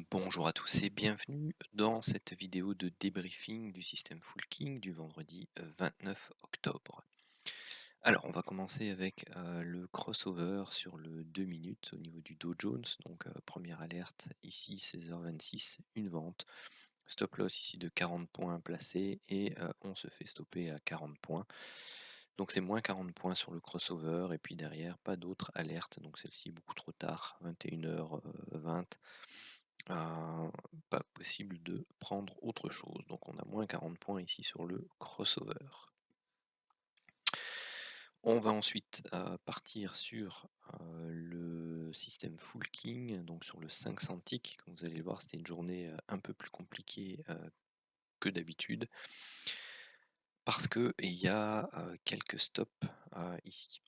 Bonjour à tous et bienvenue dans cette vidéo de débriefing du système Full King du vendredi 29 octobre. Alors, on va commencer avec le crossover sur le 2 minutes au niveau du Dow Jones. Donc, première alerte ici, 16h26, une vente. Stop loss ici de 40 points placé et on se fait stopper à 40 points. Donc, c'est moins 40 points sur le crossover et puis derrière, pas d'autres alertes. Donc, celle-ci est beaucoup trop tard, 21h20. Pas possible de prendre autre chose. Donc on a moins 40 points ici sur le crossover. On va ensuite partir sur le système Full King, donc sur le 500 tick. Comme vous allez le voir, c'était une journée un peu plus compliquée que d'habitude parce qu'il y a quelques stops ici.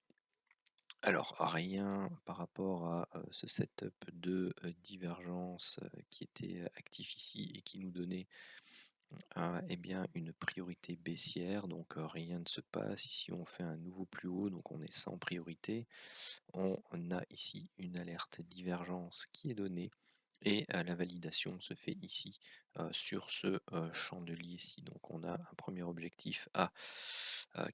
Alors, rien par rapport à ce setup de divergence qui était actif ici et qui nous donnait eh bien, une priorité baissière, donc rien ne se passe. Ici, on fait un nouveau plus haut, donc on est sans priorité. On a ici une alerte divergence qui est donnée et la validation se fait ici sur ce chandelier-ci. Donc on a un premier objectif à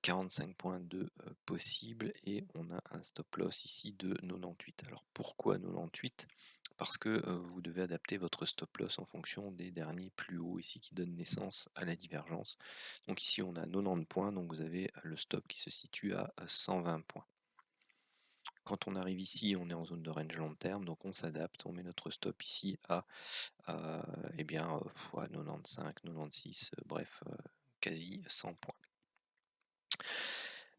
45 points de possible et on a un stop loss ici de 98. Alors pourquoi 98? Parce que vous devez adapter votre stop loss en fonction des derniers plus hauts ici qui donnent naissance à la divergence. Donc ici on a 90 points, donc vous avez le stop qui se situe à 120 points. Quand on arrive ici, on est en zone de range long terme, donc on s'adapte, on met notre stop ici à, eh bien, à 95, 96, bref, quasi 100 points.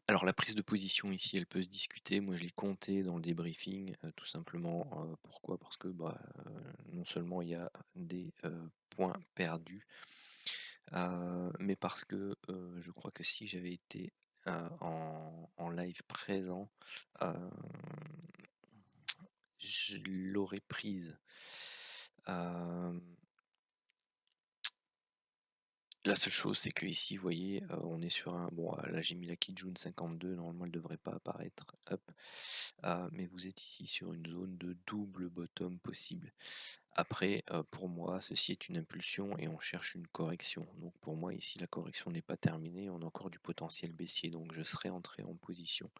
Alors la prise de position ici, elle peut se discuter. Moi, je l'ai compté dans le débriefing, tout simplement. Pourquoi? Parce que non seulement il y a des points perdus, mais parce que je crois que si j'avais été en live présent, euh, je l'aurais prise. La seule chose, c'est que ici, vous voyez, on est sur un. Bon, là j'ai mis la Kijun 52, normalement elle devrait pas apparaître. Hop. Mais vous êtes ici sur une zone de double bottom possible. Après, pour moi, ceci est une impulsion et on cherche une correction. Donc pour moi, ici, la correction n'est pas terminée, on a encore du potentiel baissier, donc je serai entré en position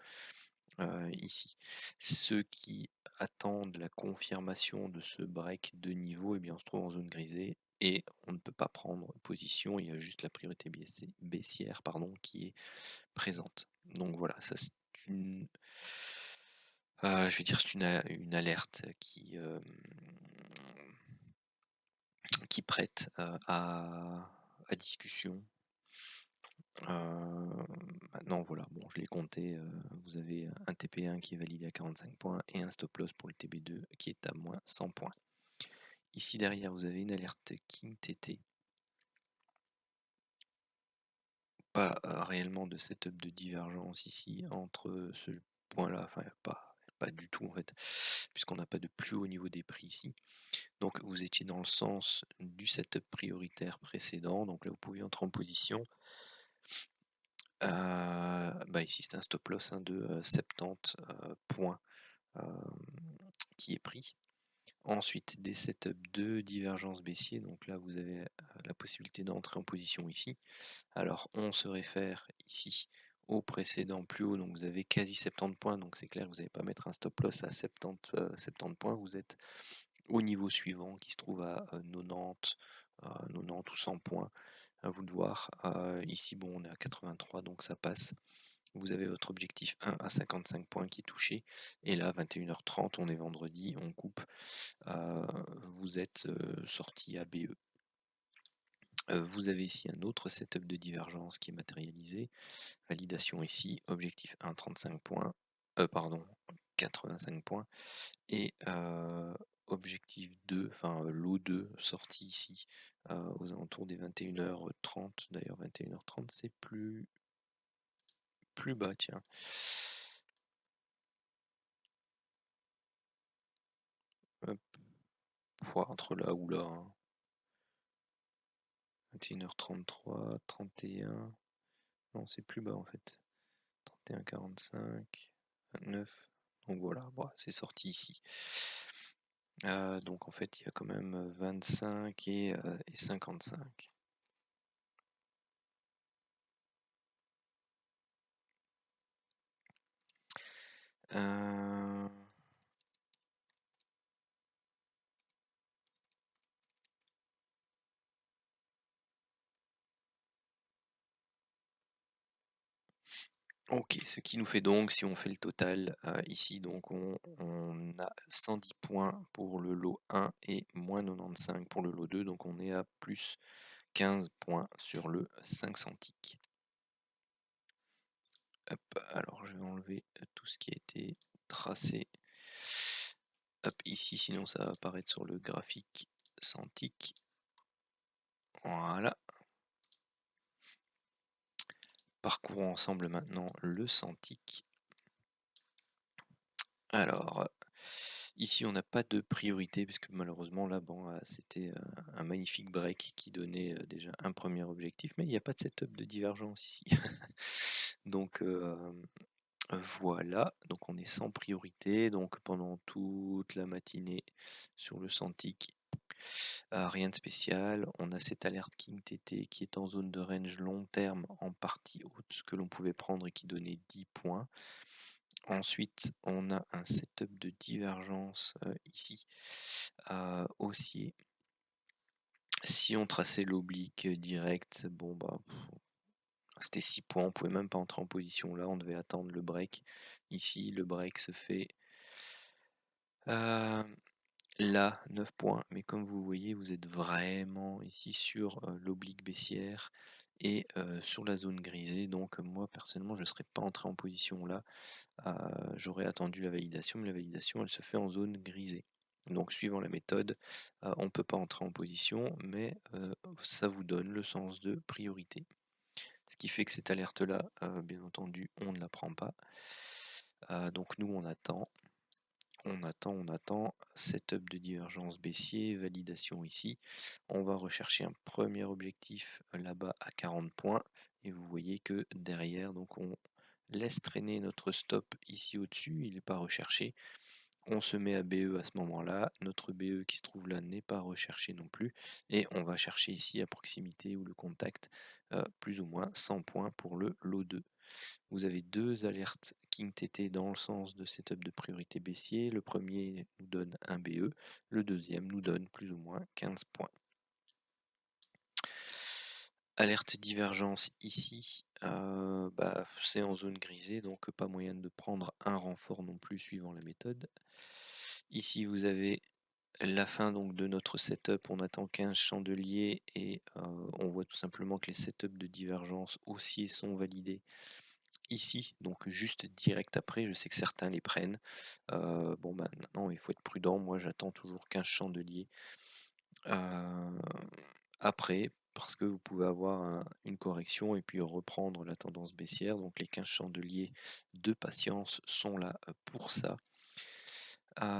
ici. Ceux qui attendent la confirmation de ce break de niveau, eh bien, on se trouve en zone grisée et on ne peut pas prendre position, il y a juste la priorité baissière pardon, qui est présente. Donc voilà, ça c'est une, je vais dire, c'est une alerte qui prête à discussion. Maintenant, voilà, bon, je l'ai compté. Vous avez un TP1 qui est validé à 45 points et un stop loss pour le TB2 qui est à moins 100 points. Ici derrière, vous avez une alerte King TT. Pas réellement de setup de divergence ici entre ce point-là, enfin pas du tout en fait, puisqu'on n'a pas de plus haut niveau des prix ici. Donc vous étiez dans le sens du setup prioritaire précédent, donc là vous pouvez entrer en position. Ici c'est un stop loss de 70 points qui est pris. Ensuite des setups de divergence baissier, donc là vous avez la possibilité d'entrer en position ici. Alors on se réfère ici au précédent plus haut, donc vous avez quasi 70 points, donc c'est clair que vous n'allez pas mettre un stop loss à 70 points, vous êtes au niveau suivant qui se trouve à 90, 90 ou 100 points, à vous de voir. Ici bon on est à 83 donc ça passe. Vous avez votre objectif 1 à 55 points qui est touché. Et là, 21h30, on est vendredi, on coupe. Vous êtes sorti à BE. Vous avez ici un autre setup de divergence qui est matérialisé. Validation ici, objectif 1, 35 points. Pardon, 85 points. Et objectif 2, enfin lot 2, sorti ici aux alentours des 21h30. D'ailleurs, 21h30, c'est plus bas, tiens. Hop. Entre là ou là. 21h33, 31. Non, c'est plus bas en fait. 31, 45, 29. Donc voilà, bon, c'est sorti ici. Donc en fait, il y a quand même 25 et 55. Euh, Ok, ce qui nous fait donc, si on fait le total ici, donc on a 110 points pour le lot 1 et moins 95 pour le lot 2, donc on est à plus 15 points sur le 500 ticks. Hop, alors je vais enlever tout ce qui a été tracé. Hop, ici, sinon ça va apparaître sur le graphique sans tic. Voilà. Parcourons ensemble maintenant le sans tic. Alors, ici on n'a pas de priorité puisque malheureusement là, bon, c'était un magnifique break qui donnait déjà un premier objectif, mais il n'y a pas de setup de divergence ici. Donc voilà, donc on est sans priorité, donc pendant toute la matinée sur le Santic, rien de spécial. On a cette alerte King TT qui est en zone de range long terme en partie haute, ce que l'on pouvait prendre et qui donnait 10 points. Ensuite, on a un setup de divergence ici, haussier. Si on traçait l'oblique direct, bon bah c'était 6 points, on pouvait même pas entrer en position là, on devait attendre le break. Ici, le break se fait là, 9 points, mais comme vous voyez, vous êtes vraiment ici sur l'oblique baissière et sur la zone grisée. Donc moi, personnellement, je ne serais pas entré en position là. J'aurais attendu la validation, mais la validation, elle se fait en zone grisée. Donc suivant la méthode, on ne peut pas entrer en position, mais ça vous donne le sens de priorité. Ce qui fait que cette alerte-là, bien entendu, on ne la prend pas. Donc nous, on attend. On attend, setup de divergence baissier, validation ici. On va rechercher un premier objectif là-bas à 40 points. Et vous voyez que derrière, donc on laisse traîner notre stop ici au-dessus, il n'est pas recherché. On se met à BE à ce moment-là. Notre BE qui se trouve là n'est pas recherché non plus. Et on va chercher ici à proximité ou le contact, plus ou moins 100 points pour le lot 2. Vous avez deux alertes King TT dans le sens de setup de priorité baissier. Le premier nous donne un BE, le deuxième nous donne plus ou moins 15 points. Alerte divergence ici, c'est en zone grisée, donc pas moyen de prendre un renfort non plus suivant la méthode. Ici vous avez la fin donc de notre setup, on attend 15 chandeliers et on voit tout simplement que les setups de divergence haussier sont validés ici, donc juste direct après. Je sais que certains les prennent. Bon, bah, maintenant, il faut être prudent. Moi, j'attends toujours 15 chandeliers après, parce que vous pouvez avoir une correction et puis reprendre la tendance baissière. Donc, les 15 chandeliers de patience sont là pour ça.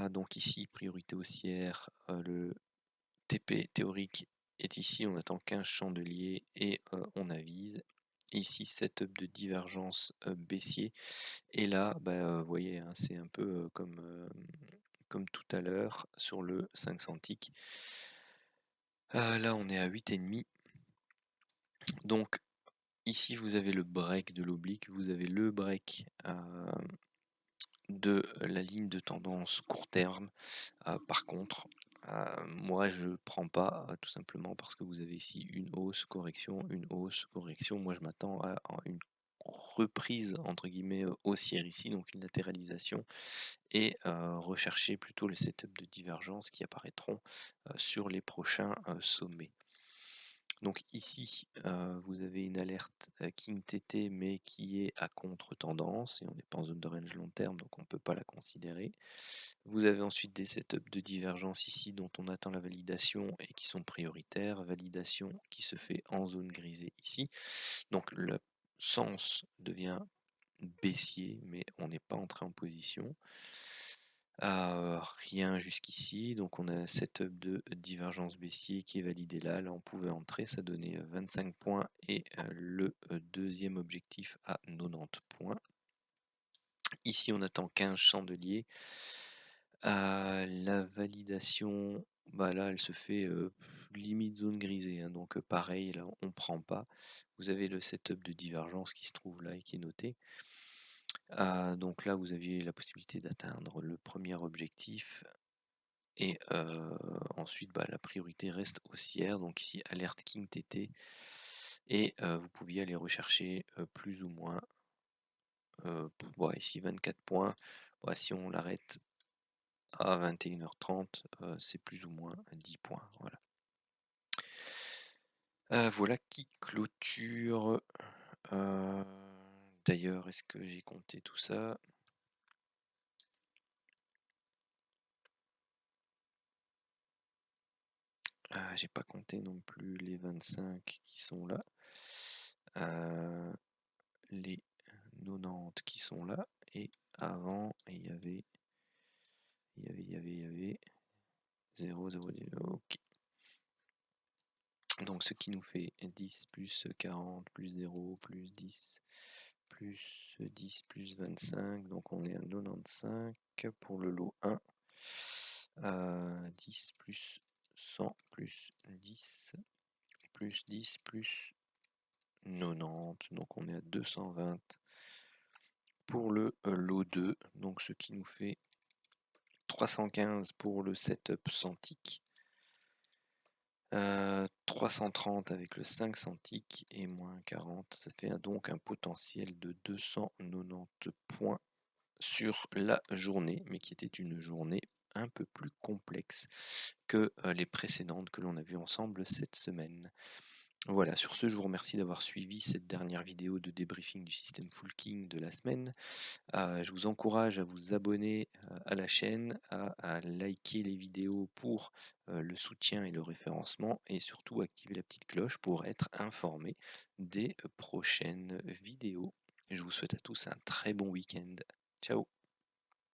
Donc, ici, priorité haussière, le TP théorique est ici. On attend 15 chandeliers et on avise. Ici, setup de divergence baissier. Et là, vous voyez, hein, c'est un peu comme tout à l'heure sur le 500 tick. Là, on est à 8,5. Donc, ici, vous avez le break de l'oblique, vous avez le break de la ligne de tendance court terme. Par contre, moi, je ne prends pas, tout simplement parce que vous avez ici une hausse, correction, une hausse, correction. Moi, je m'attends à une reprise entre guillemets haussière ici, donc une latéralisation, et rechercher plutôt les setups de divergence qui apparaîtront sur les prochains sommets. Donc ici, vous avez une alerte King TT, mais qui est à contre-tendance, et on n'est pas en zone de range long terme, donc on ne peut pas la considérer. Vous avez ensuite des setups de divergence ici, dont on attend la validation et qui sont prioritaires. Validation qui se fait en zone grisée ici. Donc le sens devient baissier, mais on n'est pas entré en position. Rien jusqu'ici, donc on a un setup de divergence baissier qui est validé là. Là, on pouvait entrer, ça donnait 25 points et le deuxième objectif à 90 points. Ici, on attend 15 chandeliers. La validation, bah, là, elle se fait, limite zone grisée, hein, donc pareil, là, on prend pas. Vous avez le setup de divergence qui se trouve là et qui est noté. Donc là, vous aviez la possibilité d'atteindre le premier objectif et ensuite, bah, la priorité reste haussière, donc ici alerte King TT et vous pouviez aller rechercher, plus ou moins, ici 24 points. Si on l'arrête à 21h30, c'est plus ou moins 10 points, voilà. Voilà qui clôture, heu, d'ailleurs, est-ce que j'ai compté tout ça? J'ai pas compté non plus les 25 qui sont là, les 90 qui sont là et avant il y avait 0, 0, 0, OK. Donc ce qui nous fait 10 plus 40 plus 0 plus 10 plus 10 plus 25, donc on est à 95 pour le lot 1. 10 plus 100 plus 10 plus 10 plus 90, donc on est à 220 pour le lot 2, donc ce qui nous fait 315 pour le setup sans tic. 330 avec le 5 tic et moins 40, ça fait donc un potentiel de 290 points sur la journée, mais qui était une journée un peu plus complexe que les précédentes que l'on a vues ensemble cette semaine. Voilà, sur ce, je vous remercie d'avoir suivi cette dernière vidéo de débriefing du système Full King de la semaine. Je vous encourage à vous abonner à la chaîne, à liker les vidéos pour le soutien et le référencement et surtout activer la petite cloche pour être informé des prochaines vidéos. Je vous souhaite à tous un très bon week-end. Ciao!